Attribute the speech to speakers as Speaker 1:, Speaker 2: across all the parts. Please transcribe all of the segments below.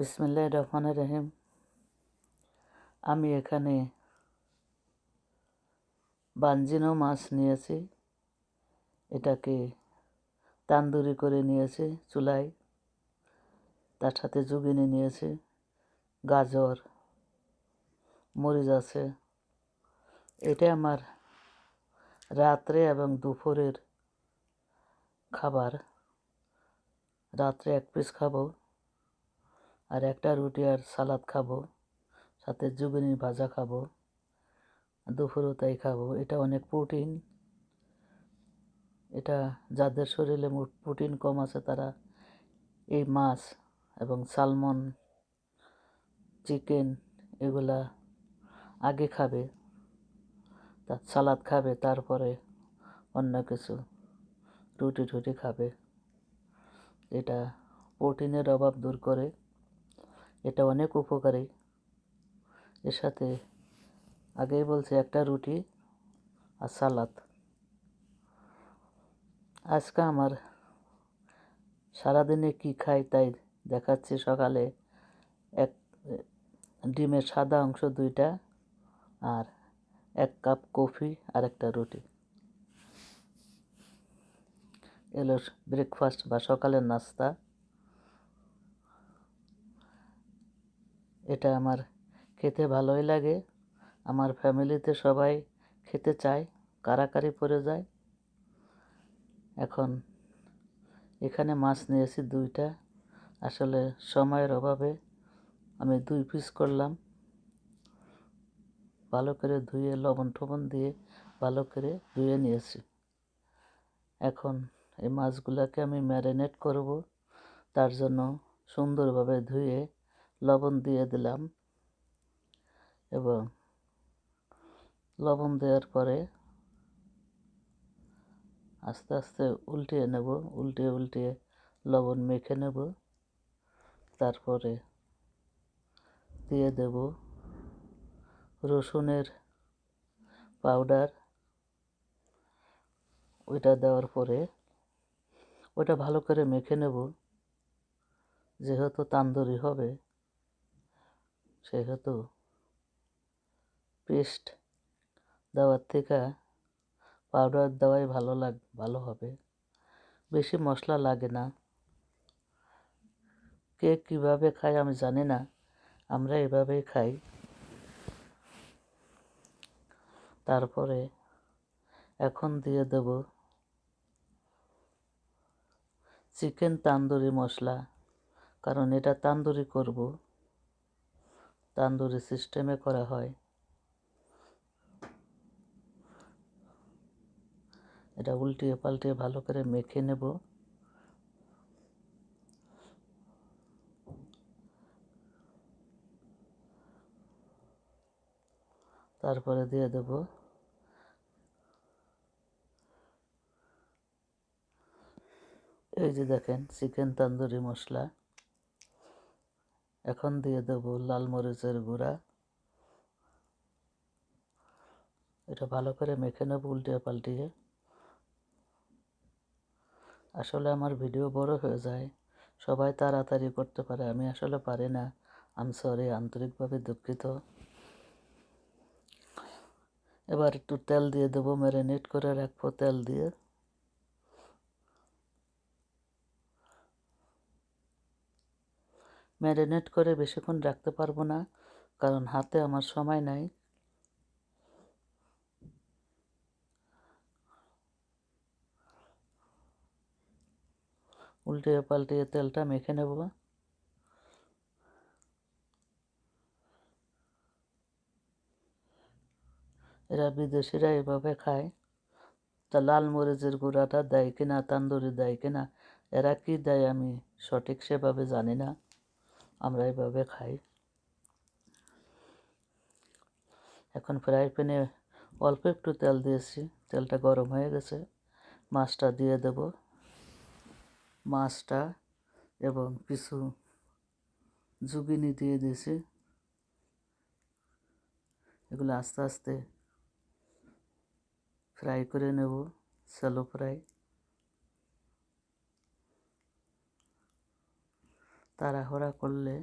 Speaker 1: বিসমিল্লাহির রহমানির রহিম। আমি এখানে বাঞ্জিনো মাছ নিয়েছি। এটাকে তান্দুরি করে নিয়েছি চুলায়। তার সাথে জুগিনি নিয়েছি, গাজর, মরিচ আছে। এটা আমার রাত্রে এবং দুপুরের খাবার। রাত্রে 1 পিস খাবো, আর একটা রুটি আর সালাদ খাবো, সাথে জুগিনি ভাজা খাবো, দুপুরেও তাই খাবো। এটা অনেক প্রোটিন। এটা যাদের শরীরে প্রোটিন কম আছে তারা এই মাছ এবং সালমন, চিকেন এগুলা আগে খাবে, তার সালাদ খাবে, তারপরে অন্য কিছু রুটি খাবে। এটা প্রোটিনের অভাব দূর করে। এটা অনেক উপকারী। এর সাথে আগেই বলছি একটা রুটি আর সালাদ। আজকে আমার সারাদিনে কি খাই তাই দেখাচ্ছি। সকালে এক ডিমের সাদা অংশ 2টা, আর 1 কাপ কফি আর একটা রুটি। এলো ব্রেকফাস্ট বা সকালের নাস্তা। এটা আমার খেতে ভালোই লাগে। আমার ফ্যামিলিতে সবাই খেতে চায়, কারাকারি পড়ে যায়। এখন এখানে মাছ নিয়েছি 2টা। আসলে সময়ের অভাবে আমি 2 পিস করলাম। ভালো করে ধুয়ে লবণ টবণ দিয়ে ভালো করে ধুয়ে নিয়েছি। এখন এই মাছগুলোকে আমি ম্যারিনেট করব। তার জন্য সুন্দরভাবে ধুয়ে লবণ দিয়ে দিলাম, এবং লবণ দেওয়ার পরে আস্তে আস্তে উল্টিয়ে নেব। উল্টিয়ে লবণ মেখে নেব। তারপরে দিয়ে দেব রসুনের পাউডার। ওইটা দেওয়ার পরে ওটা ভালো করে মেখে নেব। যেহেতু তান্দুরি হবে সেহেতু পেস্ট দেওয়ার থেকে পাউডার দেওয়াই ভালো হবে। বেশি মশলা লাগে না। কে কীভাবে খায় আমি জানি না, আমরা এভাবেই খাই। তারপরে এখন দিয়ে দেব চিকেন তান্দুরি মশলা, কারণ এটা তান্দুরি করব, তান্দুরি সিস্টেমে করা হয়। এটা উল্টিয়ে পাল্টিয়ে ভালো করে মেখে নেব। তারপরে দিয়ে দেব এই যে দেখেন চিকেন তান্দুরি মশলা। এখন দিয়ে দেব লাল মরিচের গুঁড়া। এটা ভালো করে মেখে নেব উল্টিয়ে পাল্টিয়ে। আসলে আমার ভিডিও বড় হয়ে যায়, সবাই তাড়াতাড়ি করতে পারে, আমি আসলে পারি না। সরি, আন্তরিকভাবে দুঃখিত। এবার একটু তেল দিয়ে দেবো, ম্যারিনেট করে রাখবো তেল দিয়ে। ম্যারিনেট করে বেশিক্ষণ রাখতে পারবো না, কারণ হাতে আমার সময় নাই। উল্টিয়ে পাল্টিয়ে তেলটা মেখে নেব। এরা বিদেশিরা এভাবে খায়। তা লাল মরিচের গুঁড়াটা দেয় কিনা, তান্দুরি দেয় কিনা, এরা কি দেয় আমি সঠিক সেভাবে জানি না। আমরা এভাবে খাই। এখন ফ্রাই প্যানে অল্প একটু তেল দিয়েছি, তেলটা গরম হয়ে গেছে। মাছটা দিয়ে দেব। মাছটা এবং কিছু জুগিনি দিয়ে দিয়েছি। এগুলো আস্তে আস্তে ফ্রাই করে নেব, শ্যালো ফ্রাই। তাড়াহুড়া করলে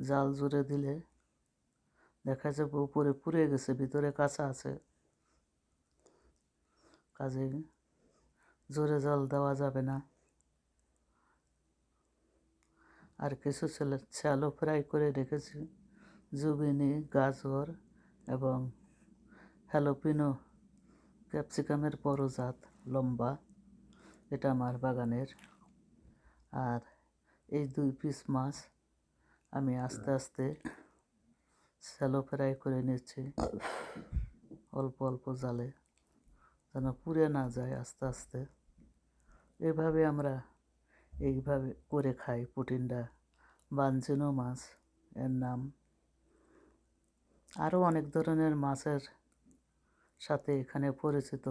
Speaker 1: জাল জুড়ে দিলে দেখা যাবে উপরে পুড়ে গেছে, ভিতরে কাঁচা আছে, কাজেই জোরে জাল দেওয়া যাবে না। আর কিছু শ্যালো ফ্রাই করে রেখেছি, জুবিনি, গাজর এবং হ্যালোপিনো ক্যাপসিকামের বড় জাত, লম্বা, এটা আমার বাগানের। আর এই 2 পিস মাছ আমি আস্তে আস্তে শ্যালো ফ্রাই করে নিচ্ছি অল্প অল্প জালে, যেন পুড়ে না যায় আস্তে আস্তে। এইভাবে আমরা এইভাবে করে খাই পুটিনটা, বাঞ্জিনো মাছ এর নাম। আরও অনেক ধরনের মাছের সাথে এখানে পরিচিত